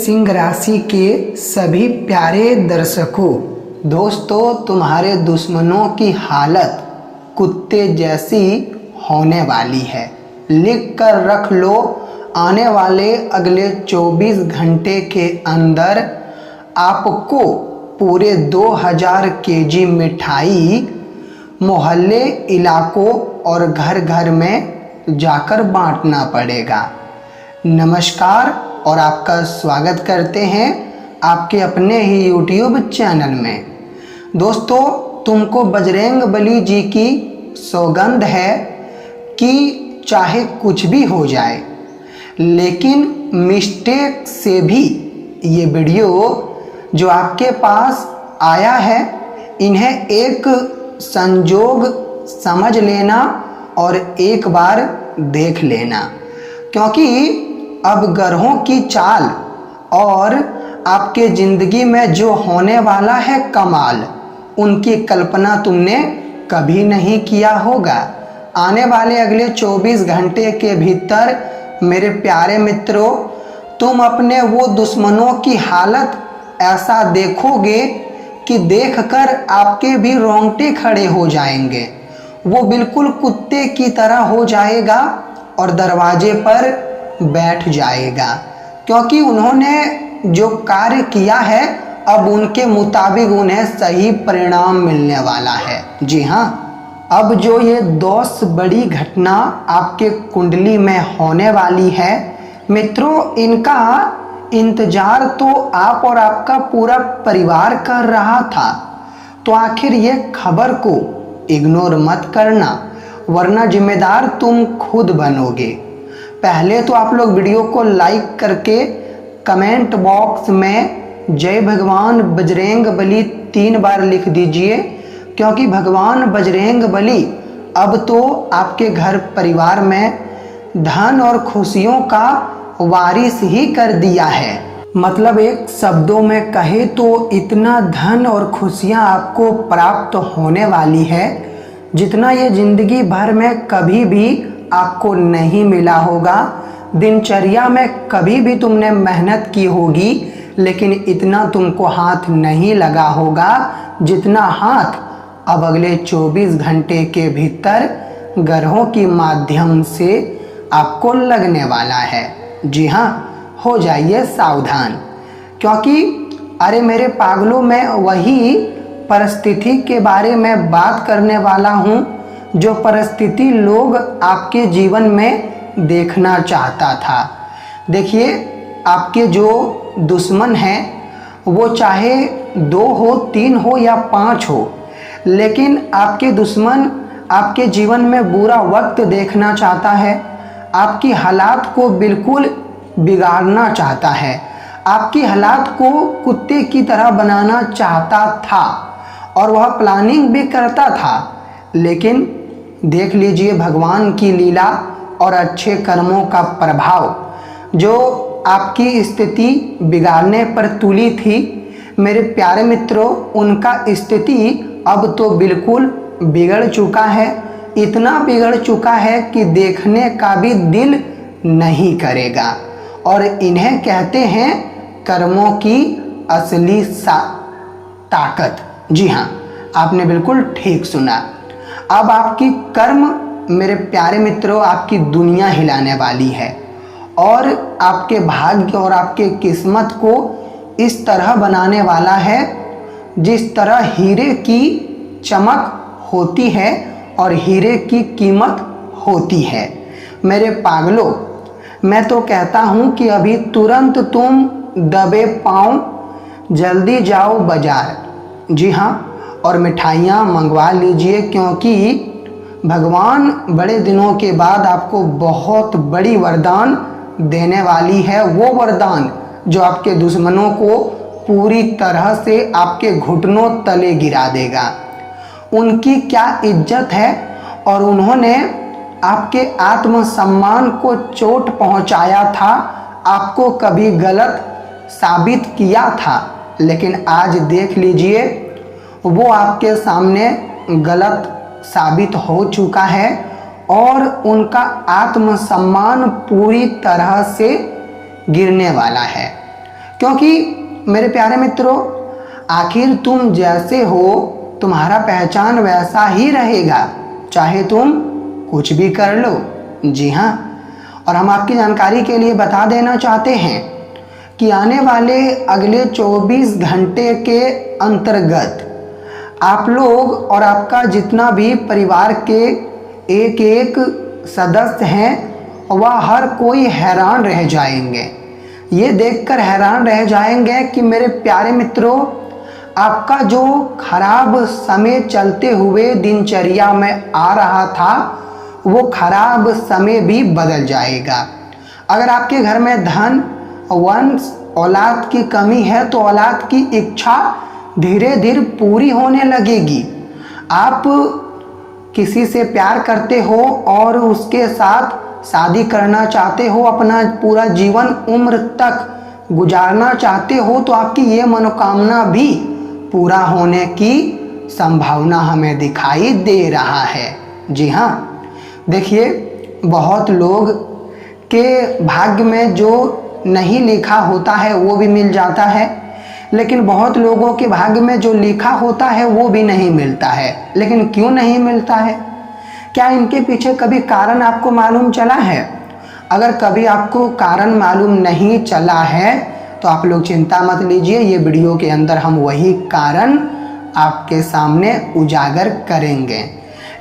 सिंह राशि के सभी प्यारे दर्शकों, दोस्तों तुम्हारे दुश्मनों की हालत कुत्ते जैसी होने वाली है। लिख कर रख लो, आने वाले अगले 24 घंटे के अंदर आपको पूरे 2000 केजी मिठाई मोहल्ले, इलाकों और घर घर में जाकर बांटना पड़ेगा। नमस्कार और आपका स्वागत करते हैं आपके अपने ही YouTube चैनल में। दोस्तों, तुमको बजरंग बली जी की सौगंध है कि चाहे कुछ भी हो जाए, लेकिन मिस्टेक से भी ये वीडियो जो आपके पास आया है, इन्हें एक संजोग समझ लेना और एक बार देख लेना, क्योंकि अब ग्रहों की चाल और आपके ज़िंदगी में जो होने वाला है कमाल, उनकी कल्पना तुमने कभी नहीं किया होगा। आने वाले अगले 24 घंटे के भीतर मेरे प्यारे मित्रों, तुम अपने वो दुश्मनों की हालत ऐसा देखोगे कि देखकर आपके भी रोंगटे खड़े हो जाएंगे। वो बिल्कुल कुत्ते की तरह हो जाएगा और दरवाजे पर बैठ जाएगा, क्योंकि उन्होंने जो कार्य किया है अब उनके मुताबिक उन्हें सही परिणाम मिलने वाला है। जी हाँ, अब जो ये 10 बड़ी घटना आपके कुंडली में होने वाली है मित्रों, इनका इंतजार तो आप और आपका पूरा परिवार कर रहा था। तो आखिर ये खबर को इग्नोर मत करना, वरना जिम्मेदार तुम खुद बनोगे। पहले तो आप लोग वीडियो को लाइक करके कमेंट बॉक्स में जय भगवान बजरंग बली 3 बार लिख दीजिए, क्योंकि भगवान बजरंग बली अब तो आपके घर परिवार में धन और खुशियों का वारिस ही कर दिया है। मतलब एक शब्दों में कहे तो इतना धन और खुशियां आपको प्राप्त होने वाली है जितना ये जिंदगी भर में कभी भी आपको नहीं मिला होगा। दिनचर्या में कभी भी तुमने मेहनत की होगी, लेकिन इतना तुमको हाथ नहीं लगा होगा जितना हाथ अब अगले 24 घंटे के भीतर ग्रहों के माध्यम से आपको लगने वाला है। जी हाँ, हो जाइए सावधान, क्योंकि अरे मेरे पागलों में वही परिस्थिति के बारे में बात करने वाला हूँ जो परिस्थिति लोग आपके जीवन में देखना चाहता था। देखिए, आपके जो दुश्मन हैं वो चाहे 2 हो, 3 हो या 5 हो, लेकिन आपके दुश्मन आपके जीवन में बुरा वक्त देखना चाहता है, आपकी हालात को बिल्कुल बिगाड़ना चाहता है, आपकी हालात को कुत्ते की तरह बनाना चाहता था और वह प्लानिंग भी करता था। लेकिन देख लीजिए भगवान की लीला और अच्छे कर्मों का प्रभाव जो आपकी स्थिति बिगाड़ने पर तुली थी। मेरे प्यारे मित्रों, उनका स्थिति अब तो बिल्कुल बिगड़ चुका है, इतना बिगड़ चुका है कि देखने का भी दिल नहीं करेगा। और इन्हें कहते हैं कर्मों की असली ताकत। जी हाँ, आपने बिल्कुल ठीक सुना। अब आपकी कर्म मेरे प्यारे मित्रों आपकी दुनिया हिलाने वाली है और आपके भाग्य और आपके किस्मत को इस तरह बनाने वाला है जिस तरह हीरे की चमक होती है और हीरे की कीमत होती है। मेरे पागलों, मैं तो कहता हूँ कि अभी तुरंत तुम दबे पाँव जल्दी जाओ बाजार। जी हाँ, और मिठाइयाँ मंगवा लीजिए, क्योंकि भगवान बड़े दिनों के बाद आपको बहुत बड़ी वरदान देने वाली है। वो वरदान जो आपके दुश्मनों को पूरी तरह से आपके घुटनों तले गिरा देगा। उनकी क्या इज्जत है और उन्होंने आपके आत्मसम्मान को चोट पहुंचाया था, आपको कभी गलत साबित किया था, लेकिन आज देख लीजिए वो आपके सामने गलत साबित हो चुका है और उनका आत्मसम्मान पूरी तरह से गिरने वाला है। क्योंकि मेरे प्यारे मित्रों, आखिर तुम जैसे हो तुम्हारा पहचान वैसा ही रहेगा, चाहे तुम कुछ भी कर लो। जी हाँ, और हम आपकी जानकारी के लिए बता देना चाहते हैं कि आने वाले अगले 24 घंटे के अंतर्गत आप लोग और आपका जितना भी परिवार के एक एक सदस्य हैं वह हर कोई हैरान रह जाएंगे। ये देखकर हैरान रह जाएंगे कि मेरे प्यारे मित्रों, आपका जो खराब समय चलते हुए दिनचर्या में आ रहा था वो खराब समय भी बदल जाएगा। अगर आपके घर में धन, वंश, औलाद की कमी है तो औलाद की इच्छा धीरे धीरे पूरी होने लगेगी। आप किसी से प्यार करते हो और उसके साथ शादी करना चाहते हो, अपना पूरा जीवन उम्र तक गुजारना चाहते हो, तो आपकी ये मनोकामना भी पूरा होने की संभावना हमें दिखाई दे रहा है। जी हाँ, देखिए, बहुत लोग के भाग्य में जो नहीं लिखा होता है वो भी मिल जाता है, लेकिन बहुत लोगों के भाग्य में जो लिखा होता है वो भी नहीं मिलता है। लेकिन क्यों नहीं मिलता है? क्या इनके पीछे कभी कारण आपको मालूम चला है? अगर कभी आपको कारण मालूम नहीं चला है तो आप लोग चिंता मत लीजिए, ये वीडियो के अंदर हम वही कारण आपके सामने उजागर करेंगे।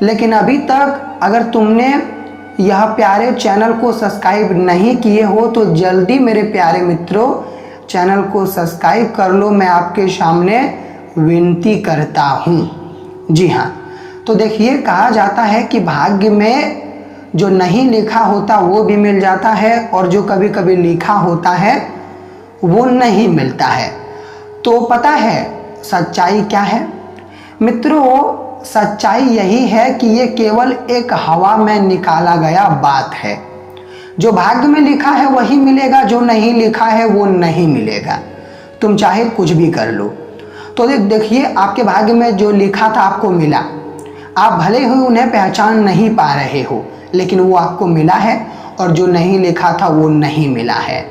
लेकिन अभी तक अगर तुमने यह प्यारे चैनल को सब्सक्राइब नहीं किए हो तो जल्दी मेरे प्यारे मित्रों चैनल को सब्सक्राइब कर लो, मैं आपके सामने विनती करता हूँ। जी हाँ, तो देखिए, कहा जाता है कि भाग्य में जो नहीं लिखा होता वो भी मिल जाता है और जो कभी कभी लिखा होता है वो नहीं मिलता है। तो पता है सच्चाई क्या है मित्रों? सच्चाई यही है कि ये केवल एक हवा में निकाला गया बात है। जो भाग्य में लिखा है वही मिलेगा, जो नहीं लिखा है वो नहीं मिलेगा, तुम चाहे कुछ भी कर लो। तो देखिए, आपके भाग्य में जो लिखा था आपको मिला, आप भले ही उन्हें पहचान नहीं पा रहे हो, लेकिन वो आपको मिला है, और जो नहीं लिखा था वो नहीं मिला है।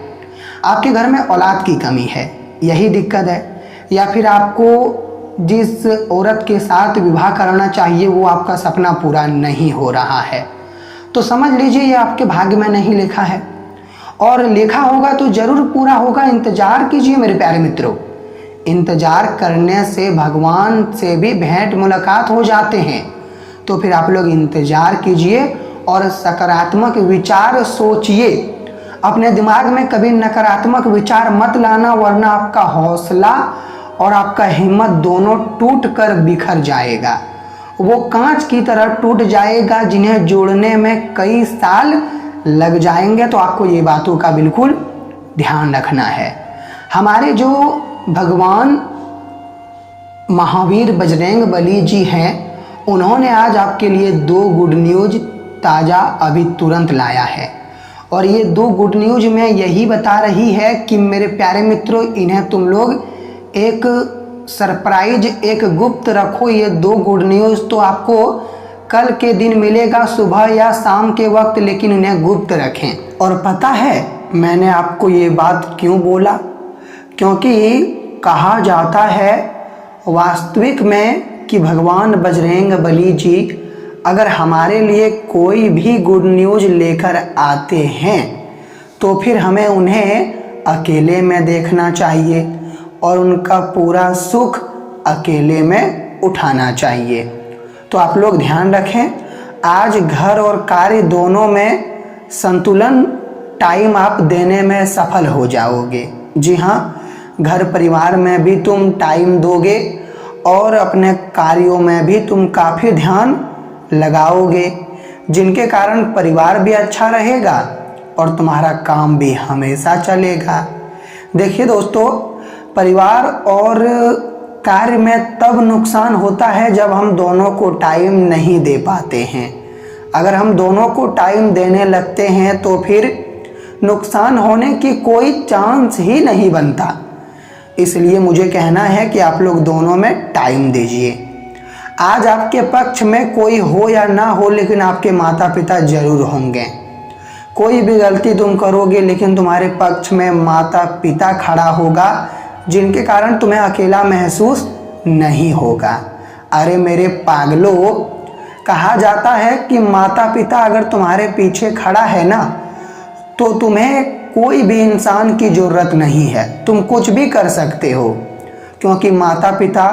आपके घर में औलाद की कमी है, यही दिक्कत है, या फिर आपको जिस औरत के साथ विवाह करना चाहिए वो आपका सपना पूरा नहीं हो रहा है, तो समझ लीजिए ये आपके भाग्य में नहीं लिखा है। और लिखा होगा तो जरूर पूरा होगा, इंतजार कीजिए मेरे प्यारे मित्रों। इंतजार करने से भगवान से भी भेंट मुलाकात हो जाते हैं। तो फिर आप लोग इंतजार कीजिए और सकारात्मक विचार सोचिए। अपने दिमाग में कभी नकारात्मक विचार मत लाना, वरना आपका हौसला और आपका हिम्मत दोनों टूट कर बिखर जाएगा। वो कांच की तरह टूट जाएगा जिन्हें जोड़ने में कई साल लग जाएंगे। तो आपको ये बातों का बिल्कुल ध्यान रखना है। हमारे जो भगवान महावीर बजरंग बली जी हैं, उन्होंने आज आपके लिए 2 गुड न्यूज ताज़ा अभी तुरंत लाया है। और ये 2 गुड न्यूज में यही बता रही है कि मेरे प्यारे मित्रों, इन्हें तुम लोग एक सरप्राइज, एक गुप्त रखो। ये 2 गुड न्यूज़ तो आपको कल के दिन मिलेगा, सुबह या शाम के वक्त, लेकिन इन्हें गुप्त रखें। और पता है मैंने आपको ये बात क्यों बोला? क्योंकि कहा जाता है वास्तविक में कि भगवान बजरंग बली जी अगर हमारे लिए कोई भी गुड न्यूज़ लेकर आते हैं तो फिर हमें उन्हें अकेले में देखना चाहिए और उनका पूरा सुख अकेले में उठाना चाहिए। तो आप लोग ध्यान रखें, आज घर और कार्य दोनों में संतुलन टाइम आप देने में सफल हो जाओगे। जी हाँ, घर परिवार में भी तुम टाइम दोगे और अपने कार्यों में भी तुम काफ़ी ध्यान लगाओगे, जिनके कारण परिवार भी अच्छा रहेगा और तुम्हारा काम भी हमेशा चलेगा। देखिए दोस्तों, परिवार और कार्य में तब नुकसान होता है जब हम दोनों को टाइम नहीं दे पाते हैं। अगर हम दोनों को टाइम देने लगते हैं तो फिर नुकसान होने की कोई चांस ही नहीं बनता। इसलिए मुझे कहना है कि आप लोग दोनों में टाइम दीजिए। आज आपके पक्ष में कोई हो या ना हो, लेकिन आपके माता पिता जरूर होंगे। कोई भी गलती तुम करोगे लेकिन तुम्हारे पक्ष में माता पिता खड़ा होगा, जिनके कारण तुम्हें अकेला महसूस नहीं होगा। अरे मेरे पागलों, कहा जाता है कि माता पिता अगर तुम्हारे पीछे खड़ा है ना, तो तुम्हें कोई भी इंसान की ज़रूरत नहीं है, तुम कुछ भी कर सकते हो। क्योंकि माता पिता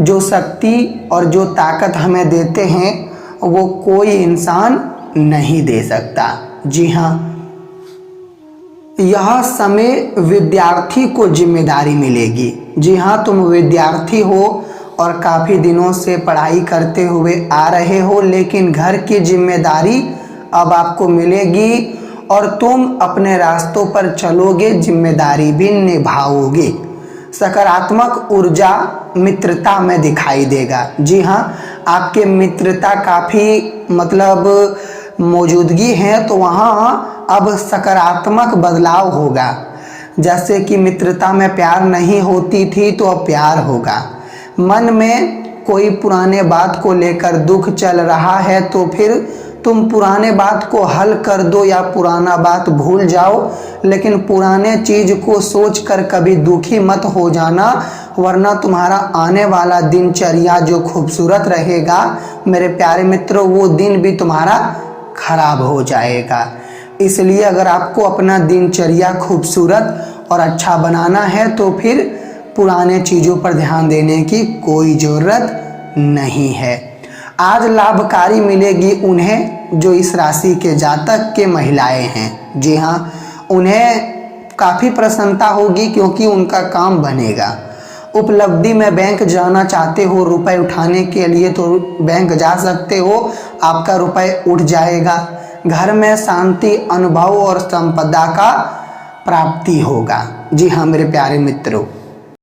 जो शक्ति और जो ताकत हमें देते हैं वो कोई इंसान नहीं दे सकता। जी हाँ, यह समय विद्यार्थी को जिम्मेदारी मिलेगी। जी हाँ, तुम विद्यार्थी हो और काफ़ी दिनों से पढ़ाई करते हुए आ रहे हो, लेकिन घर की जिम्मेदारी अब आपको मिलेगी और तुम अपने रास्तों पर चलोगे, जिम्मेदारी भी निभाओगे। सकारात्मक ऊर्जा मित्रता में दिखाई देगा। जी हाँ, आपके मित्रता काफ़ी मौजूदगी है, तो वहाँ अब सकारात्मक बदलाव होगा। जैसे कि मित्रता में प्यार नहीं होती थी तो अब प्यार होगा। मन में कोई पुराने बात को लेकर दुख चल रहा है तो फिर तुम पुराने बात को हल कर दो या पुराना बात भूल जाओ, लेकिन पुराने चीज को सोचकर कभी दुखी मत हो जाना, वरना तुम्हारा आने वाला दिनचर्या जो खूबसूरत रहेगा मेरे प्यारे मित्रों, वो दिन भी तुम्हारा खराब हो जाएगा। इसलिए अगर आपको अपना दिनचर्या खूबसूरत और अच्छा बनाना है तो फिर पुराने चीज़ों पर ध्यान देने की कोई ज़रूरत नहीं है। आज लाभकारी मिलेगी उन्हें जो इस राशि के जातक के महिलाएं हैं। जी हाँ, उन्हें काफ़ी प्रसन्नता होगी क्योंकि उनका काम बनेगा। उपलब्धि में बैंक जाना चाहते हो रुपए उठाने के लिए तो बैंक जा सकते हो, आपका रुपए उठ जाएगा। घर में शांति, अनुभव और संपदा का प्राप्ति होगा। जी हाँ मेरे प्यारे मित्रों,